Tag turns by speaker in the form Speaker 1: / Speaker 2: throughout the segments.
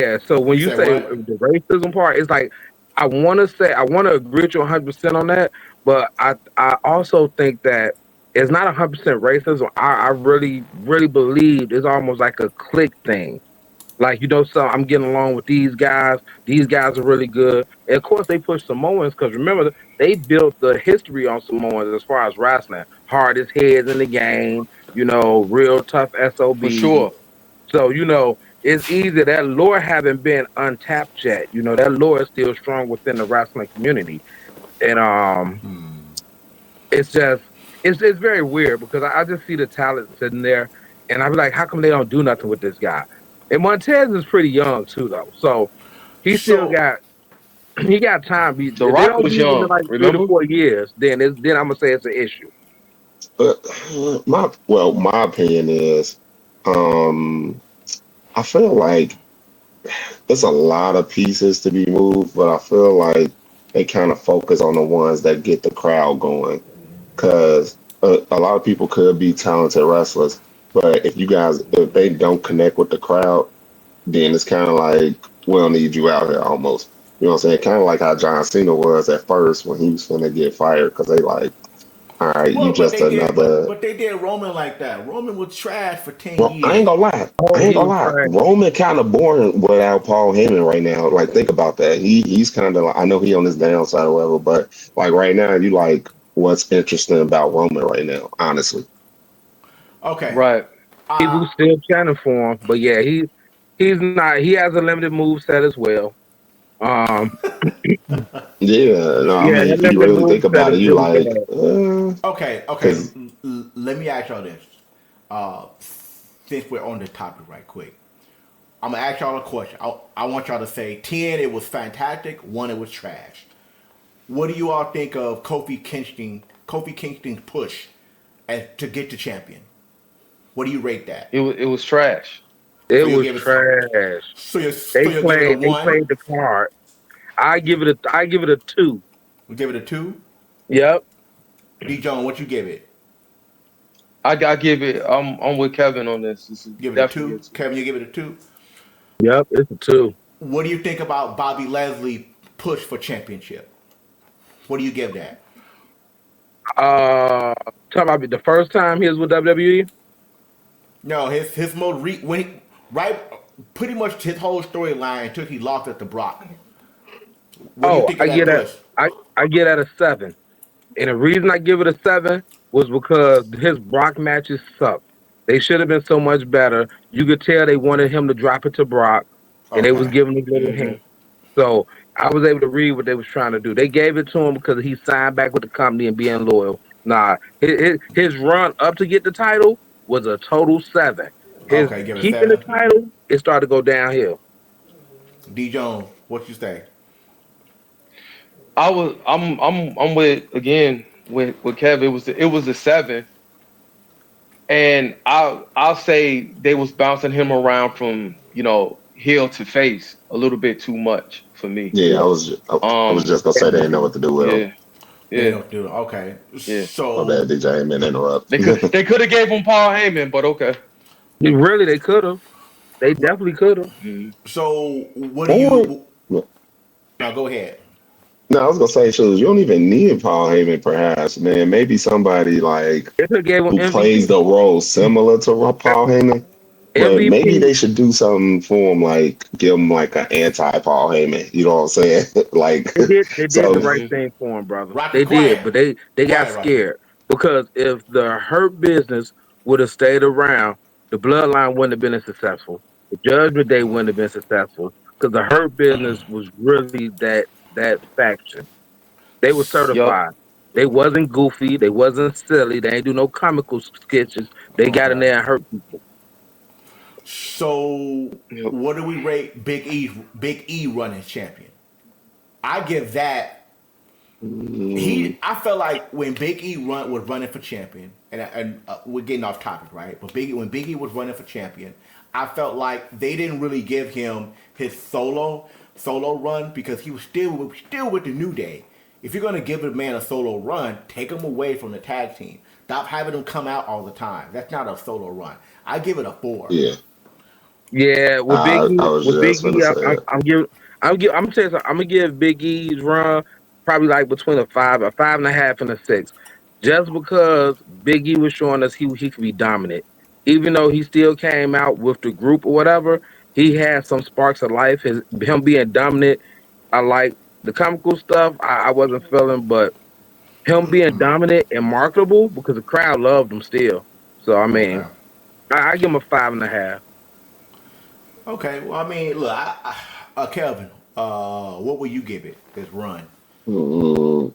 Speaker 1: Yeah, so when
Speaker 2: You
Speaker 1: you
Speaker 2: said
Speaker 1: say
Speaker 2: what?
Speaker 1: the racism part, it's like I want to agree with you 100% on that, but I also think that it's not 100% racism. I really believe it's almost like a clique thing. Like, so I'm getting along with these guys. These guys are really good. And of course, they push Samoans because remember, they built the history on Samoans as far as wrestling. Hardest heads in the game, real tough
Speaker 3: For
Speaker 1: SOBs.
Speaker 3: sure.
Speaker 1: So, it's easy. That lore haven't been untapped yet. That lore is still strong within the wrestling community. And it's just, it's very weird because I just see the talent sitting there and I be like, how come they don't do nothing with this guy? And Montez is pretty young too, though. So he still
Speaker 2: So
Speaker 1: got he got time.
Speaker 3: The
Speaker 1: If they
Speaker 3: Rock
Speaker 1: don't
Speaker 3: was
Speaker 1: use him in
Speaker 3: young,
Speaker 1: like 3 to 4 years, then I'm gonna say it's an issue.
Speaker 4: But my opinion is, um, I feel like there's a lot of pieces to be moved, but I feel like they kind of focus on the ones that get the crowd going. Because a lot of people could be talented wrestlers, but if they don't connect with the crowd, then it's kind of like we don't need you out here almost. You know what I'm saying? Kind of like how John Cena was at first when he was finna get fired because they like, all right, you
Speaker 2: well, but
Speaker 4: just
Speaker 2: they did, but
Speaker 4: another.
Speaker 2: but they did Roman like that. Roman was trash for 10
Speaker 4: I ain't
Speaker 2: years.
Speaker 4: gonna lie. I
Speaker 1: Oh,
Speaker 4: ain't
Speaker 1: he
Speaker 4: gonna
Speaker 1: was
Speaker 4: lie.
Speaker 1: trash.
Speaker 4: Roman kind of boring without Paul Heyman right now. Like, think about that. He's kind of like, I know he on his downside or whatever, but like right now, you like what's interesting about Roman right now, honestly.
Speaker 2: Okay.
Speaker 3: right?
Speaker 2: Uh
Speaker 1: People still chanting for him, but yeah, he's not. He has a limited move set as well. Um,
Speaker 4: Yeah, no, I
Speaker 1: yeah,
Speaker 4: mean,
Speaker 1: that
Speaker 4: if you
Speaker 1: limited
Speaker 4: really
Speaker 1: move
Speaker 4: think
Speaker 1: set
Speaker 4: about
Speaker 1: is
Speaker 4: it, you
Speaker 1: really
Speaker 4: like,
Speaker 1: bad.
Speaker 2: okay.
Speaker 4: because
Speaker 2: Let me ask y'all this. Uh since we're on the topic right quick. I'm gonna ask y'all a question. I want y'all to say 10 it was fantastic, 1 it was trash. What do you all think of Kofi Kingston's push to get the champion? What do you rate that?
Speaker 3: It was trash.
Speaker 1: It
Speaker 2: So you'll
Speaker 1: was
Speaker 2: give it
Speaker 1: trash.
Speaker 2: so you'll give it a
Speaker 1: They
Speaker 2: 1?
Speaker 1: played the card. I give it a two.
Speaker 2: We give it a 2?
Speaker 1: Yep.
Speaker 2: D John, what you give it?
Speaker 3: I give it. I'm with Kevin on this. This is
Speaker 2: Give it a
Speaker 3: definitely a
Speaker 2: 2?
Speaker 3: two.
Speaker 2: Kevin, you give it a 2?
Speaker 1: Yep, it's a two.
Speaker 2: What do you think about Bobby Lashley push for championship? What do you give that?
Speaker 1: Uh, Talking about the first time he was with WWE.
Speaker 2: No, his most when he, right pretty much his whole storyline until he lost at the Brock. What do you
Speaker 1: Oh,
Speaker 2: think of that push?
Speaker 1: I get at a seven, and the reason I give it a seven was because his Brock matches sucked. They should have been so much better. You could tell they wanted him to drop it to Brock, and they was
Speaker 2: Okay.
Speaker 1: giving him little
Speaker 3: Hmm.
Speaker 1: hints. So I was able to read what they was trying to do. They gave it to him because he signed back with the company and being loyal. Nah, his run up to get the title was a total seven. His
Speaker 2: Okay, give it a
Speaker 1: keeping the
Speaker 2: 7.
Speaker 1: title, it started to go downhill.
Speaker 2: D Jones, what you say?
Speaker 3: I'm with again with Kevin. It was a seven, and I'll say they was bouncing him around from heel to face a little bit too much for me.
Speaker 4: yeah,
Speaker 1: Yeah,
Speaker 4: I was
Speaker 3: Um,
Speaker 4: just gonna say they didn't know what to do with him.
Speaker 3: yeah,
Speaker 2: They
Speaker 3: yeah,
Speaker 2: don't do it. Okay.
Speaker 3: yeah.
Speaker 4: My bad,
Speaker 2: So
Speaker 4: DJ, I didn't mean to interrupt.
Speaker 3: They could have gave him Paul Heyman, but okay.
Speaker 1: really, they could have. They definitely could have.
Speaker 3: Mhm.
Speaker 2: so what do
Speaker 4: Or
Speaker 2: you now go ahead.
Speaker 4: no, I was gonna say, shoes. You don't even need Paul Heyman, perhaps, man. Maybe somebody like
Speaker 1: They could have gave him
Speaker 4: who plays
Speaker 1: MVP.
Speaker 4: the role similar to Paul Heyman, but maybe
Speaker 1: MVP.
Speaker 4: they should do something for him, like give him like an anti Paul Heyman. You know what I'm saying? Like,
Speaker 1: They did the
Speaker 4: so
Speaker 1: right
Speaker 3: Mhm.
Speaker 1: thing for him, brother.
Speaker 2: Rocky
Speaker 1: They did,
Speaker 2: quiet.
Speaker 1: but they got
Speaker 2: Quiet, Rocky.
Speaker 1: scared because if the Hurt Business would have stayed around, the Bloodline wouldn't have been as successful. The Judgment Day wouldn't have been successful because the Hurt Business was really that faction. They were
Speaker 3: Yup.
Speaker 1: certified. They wasn't goofy. They wasn't silly. They ain't do no comical sketches. They got in
Speaker 2: Okay.
Speaker 1: there and hurt people.
Speaker 2: So
Speaker 3: Yup.
Speaker 2: what do we rate Big E running champion? I give that
Speaker 4: mm,
Speaker 2: I felt like when Big E was running for champion, and we're getting off topic, right? But when Big E was running for champion, I felt like they didn't really give him his solo run because he was still with the New Day. If you're gonna give a man a solo run, take him away from the tag team. Stop having him come out all the time. That's not a solo run. I give it a 4.
Speaker 4: yeah,
Speaker 1: Yeah,
Speaker 4: I was
Speaker 1: With
Speaker 4: just
Speaker 1: Big
Speaker 4: gonna
Speaker 1: E,
Speaker 4: say it.
Speaker 1: I'm gonna tell you something. I'm gonna give Big E's run probably like between a 5.5, and a 6, just because Big E was showing us he could be dominant, even though he still came out with the group or whatever. He had some sparks of life. Him being dominant, I like the comical stuff. I wasn't feeling, but him being dominant and marketable because the crowd loved him still. So I
Speaker 2: Okay.
Speaker 1: mean, I give him a 5.5.
Speaker 2: Okay. Well, I mean, look, Kelvin, what will you give it this run?
Speaker 4: Mm,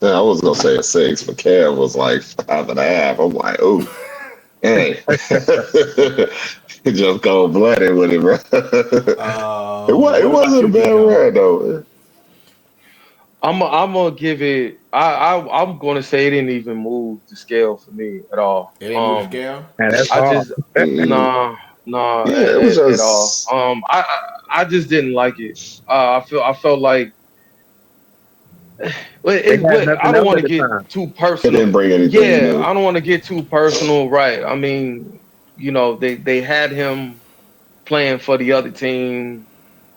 Speaker 4: I was gonna say a 6, but Kev was like 5.5. I'm like, oh, hey, just cold blooded with it, bro. It
Speaker 2: What about
Speaker 4: wasn't a
Speaker 2: you,
Speaker 4: bad
Speaker 2: D'Angelo?
Speaker 4: run though.
Speaker 3: I'm gonna give it. I'm gonna say it didn't even move the scale for me at all.
Speaker 2: It didn't move the scale.
Speaker 1: And that's
Speaker 3: I
Speaker 1: hard.
Speaker 3: just
Speaker 4: Mm,
Speaker 3: nah
Speaker 4: yeah, it was
Speaker 3: at all.
Speaker 4: just
Speaker 3: I just didn't like it. I felt like well,
Speaker 1: They
Speaker 3: it
Speaker 1: had
Speaker 3: what I
Speaker 1: nothing
Speaker 3: don't
Speaker 1: else
Speaker 3: want
Speaker 1: at
Speaker 3: to
Speaker 1: the
Speaker 3: get
Speaker 1: time.
Speaker 3: too
Speaker 4: it
Speaker 3: personal.
Speaker 4: didn't bring anything
Speaker 3: Yeah,
Speaker 4: new.
Speaker 3: I don't want to get too personal, right? I mean, they had him playing for the other team,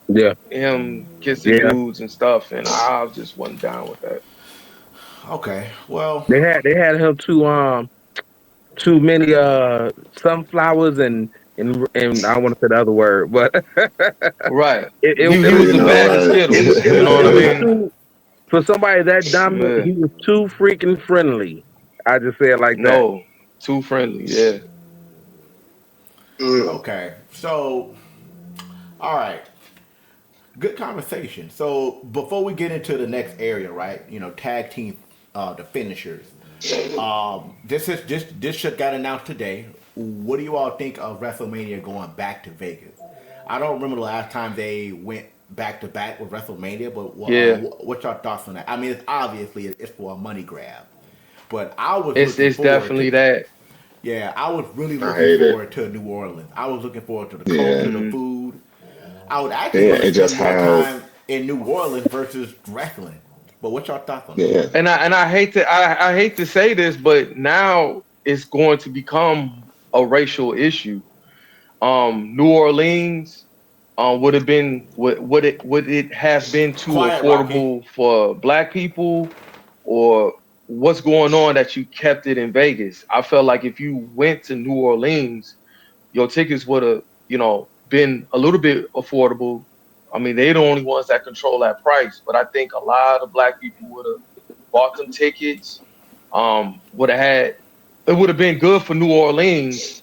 Speaker 1: Yeah,
Speaker 3: him kissing
Speaker 1: yeah.
Speaker 3: dudes and stuff, and I just wasn't down with that.
Speaker 2: Okay. Well,
Speaker 1: They had him too many sunflowers and I don't want to say the other word, but
Speaker 3: Right.
Speaker 1: it it,
Speaker 3: He
Speaker 1: it was
Speaker 3: was
Speaker 4: You
Speaker 3: the
Speaker 1: too
Speaker 4: know
Speaker 3: bag of
Speaker 1: much.
Speaker 4: what?
Speaker 3: Skittles.
Speaker 1: It
Speaker 3: You
Speaker 1: was
Speaker 3: know what
Speaker 1: it
Speaker 3: I
Speaker 1: was
Speaker 3: mean?
Speaker 1: too for somebody that dominant.
Speaker 3: Yeah.
Speaker 1: He was too freaking friendly. I just say it like that.
Speaker 3: No, too friendly. Yeah.
Speaker 4: Mm,
Speaker 2: okay. So, all right. Good conversation. So, before we get into the next area, right? Tag team, the finishers. This shit got announced today. What do you all think of WrestleMania going back to Vegas? I don't remember the last time they went back to back with WrestleMania, but
Speaker 3: Yeah.
Speaker 2: what's your thoughts on that? I mean, it's for a money grab, but I was looking
Speaker 3: It's
Speaker 2: forward
Speaker 3: definitely
Speaker 2: to.
Speaker 3: that.
Speaker 2: Yeah, I was really
Speaker 4: I
Speaker 2: looking
Speaker 4: hate it.
Speaker 2: forward to New Orleans. I was looking forward to the culture,
Speaker 4: Yeah,
Speaker 2: the
Speaker 3: Mhm.
Speaker 2: food. I was actually
Speaker 4: yeah.
Speaker 2: going to
Speaker 4: It just
Speaker 2: spend more
Speaker 4: how.
Speaker 2: time in New Orleans versus wrestling. But what's your thoughts on that?
Speaker 4: Yeah,
Speaker 3: And I hate to say this, but now it's going to become a racial issue. New Orleans would it have been too
Speaker 2: Quiet, Rocky.
Speaker 3: affordable for black people, or what's going on that you kept it in Vegas? I felt like if you went to New Orleans, your tickets would have, been a little bit affordable. I mean, they're the only ones that control that price, but I think a lot of black people would have bought them tickets. Would have had it would have been good for New Orleans,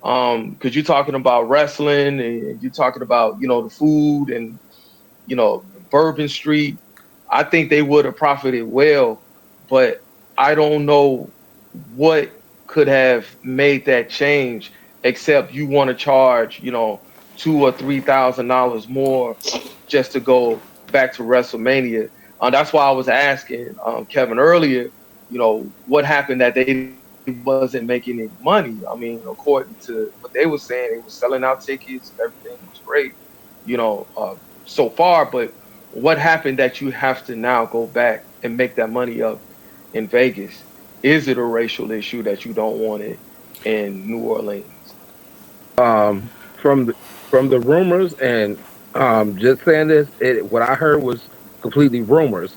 Speaker 3: because you're talking about wrestling and you're talking about the food and Bourbon Street. I think they would have profited well, but I don't know what could have made that change, except you want to charge $2,000 or $3,000 more just to go back to WrestleMania. That's why I was asking Kevin earlier, what happened that they wasn't making any money. I mean, according to what they were saying, they were selling out tickets, everything was great, so far. But what happened that you have to now go back and make that money up in Vegas? Is it a racial issue that you don't want it in New Orleans?
Speaker 1: From the rumors and just saying this, what I heard was completely rumors.